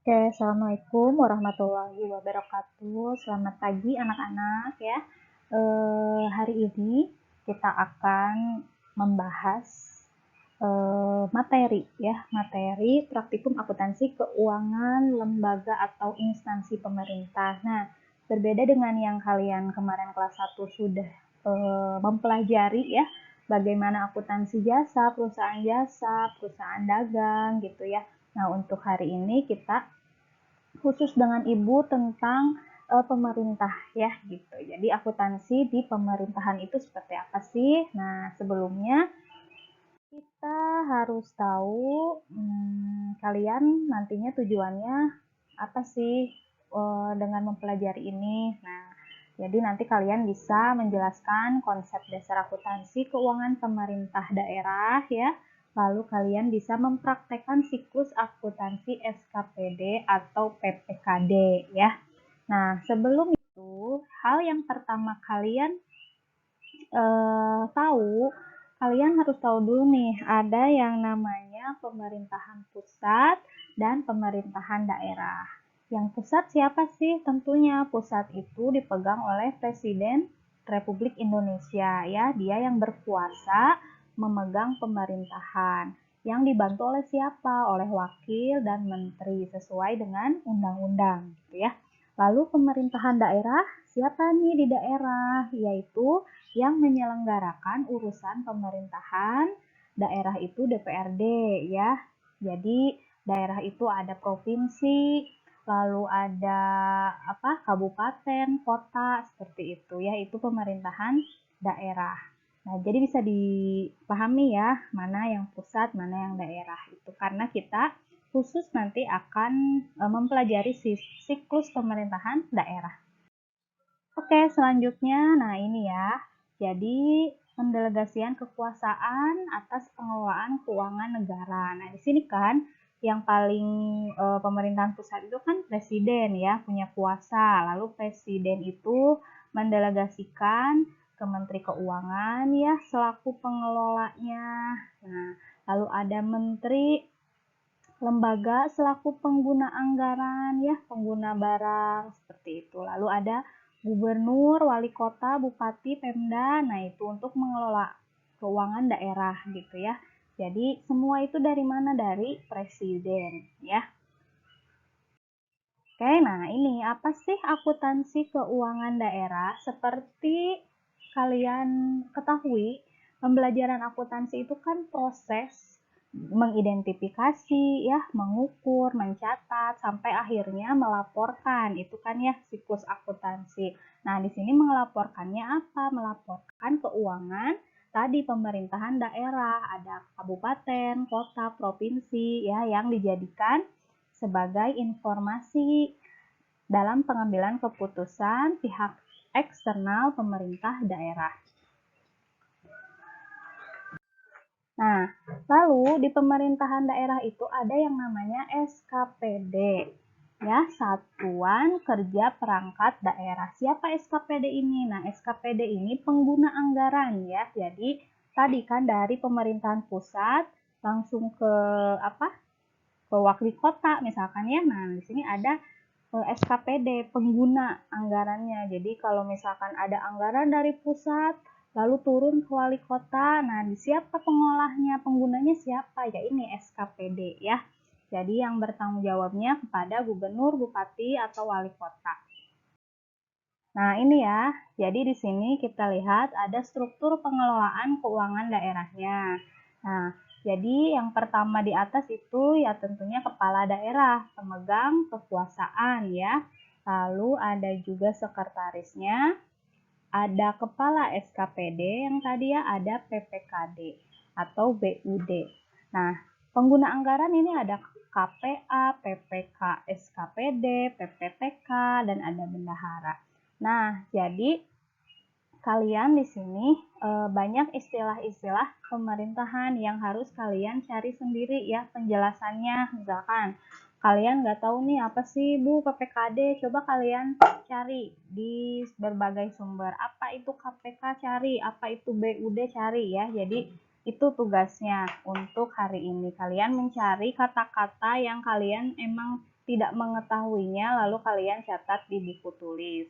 Oke, Assalamualaikum warahmatullahi wabarakatuh. Selamat pagi anak-anak ya. Hari ini kita akan membahas materi praktikum akuntansi keuangan lembaga atau instansi pemerintah. Nah, berbeda dengan yang kalian kemarin kelas 1 sudah mempelajari ya, bagaimana akuntansi jasa, perusahaan dagang gitu ya. Nah, untuk hari ini kita khusus dengan Ibu tentang pemerintah ya gitu. Jadi akuntansi di pemerintahan itu seperti apa sih? Nah, sebelumnya kita harus tahu kalian nantinya tujuannya apa sih dengan mempelajari ini. Nah, jadi nanti kalian bisa menjelaskan konsep dasar akuntansi keuangan pemerintah daerah ya. Lalu kalian bisa mempraktekkan siklus akuntansi SKPD atau PPKD ya. Nah, sebelum itu, hal yang pertama kalian kalian harus tahu dulu nih, ada yang namanya pemerintahan pusat dan pemerintahan daerah. Yang pusat siapa sih? Tentunya pusat itu dipegang oleh Presiden Republik Indonesia ya, dia yang berkuasa memegang pemerintahan. Yang dibantu oleh siapa? Oleh wakil dan menteri sesuai dengan undang-undang gitu ya. Lalu pemerintahan daerah, siapa nih di daerah? Yaitu yang menyelenggarakan urusan pemerintahan daerah itu DPRD ya. Jadi daerah itu ada provinsi, lalu ada kabupaten, kota seperti itu ya, itu pemerintahan daerah. Nah, jadi bisa dipahami ya, mana yang pusat, mana yang daerah itu karena kita khusus nanti akan mempelajari siklus pemerintahan daerah. Oke, selanjutnya, nah ini ya. Jadi, pendelegasian kekuasaan atas pengelolaan keuangan negara. Nah, di sini kan yang paling pemerintahan pusat itu kan presiden ya, punya kuasa. Lalu presiden itu mendelegasikan ke Menteri Keuangan ya selaku pengelolanya. Nah, lalu ada menteri lembaga selaku pengguna anggaran ya, pengguna barang seperti itu. Lalu ada gubernur, wali kota, bupati, pemda. Nah, itu untuk mengelola keuangan daerah gitu ya. Jadi semua itu dari mana? Dari presiden ya. Oke, nah ini apa sih akuntansi keuangan daerah? Seperti kalian ketahui, pembelajaran akuntansi itu kan proses mengidentifikasi ya, mengukur, mencatat sampai akhirnya melaporkan. Itu kan ya siklus akuntansi. Nah, di sini melaporkannya apa? Melaporkan keuangan tadi pemerintahan daerah, ada kabupaten, kota, provinsi ya yang dijadikan sebagai informasi dalam pengambilan keputusan pihak eksternal pemerintah daerah. Nah, lalu di pemerintahan daerah itu ada yang namanya SKPD, ya, Satuan Kerja Perangkat Daerah. Siapa SKPD ini? Nah, SKPD ini pengguna anggaran ya. Jadi tadi kan dari pemerintahan pusat langsung ke wakil kota misalkan ya. Nah, di sini ada SKPD, pengguna anggarannya. Jadi kalau misalkan ada anggaran dari pusat, lalu turun ke wali kota, nah siapa pengolahnya, penggunanya siapa? Ya ini SKPD ya. Jadi yang bertanggung jawabnya kepada gubernur, bupati, atau wali kota. Nah ini ya, jadi di sini kita lihat ada struktur pengelolaan keuangan daerahnya. Nah, jadi yang pertama di atas itu ya tentunya kepala daerah, pemegang kekuasaan ya. Lalu ada juga sekretarisnya, ada kepala SKPD yang tadi ya, ada PPKD atau BUD. Nah, pengguna anggaran ini ada KPA, PPK, SKPD, PPTK, dan ada bendahara. Nah, jadi kalian di sini banyak istilah-istilah pemerintahan yang harus kalian cari sendiri ya penjelasannya. Misalkan kalian nggak tahu nih apa sih Bu PPKD, coba kalian cari di berbagai sumber. Apa itu KPK cari, apa itu BUD cari ya. Jadi Itu tugasnya untuk hari ini. Kalian mencari kata-kata yang kalian emang tidak mengetahuinya, lalu kalian catat di buku tulis.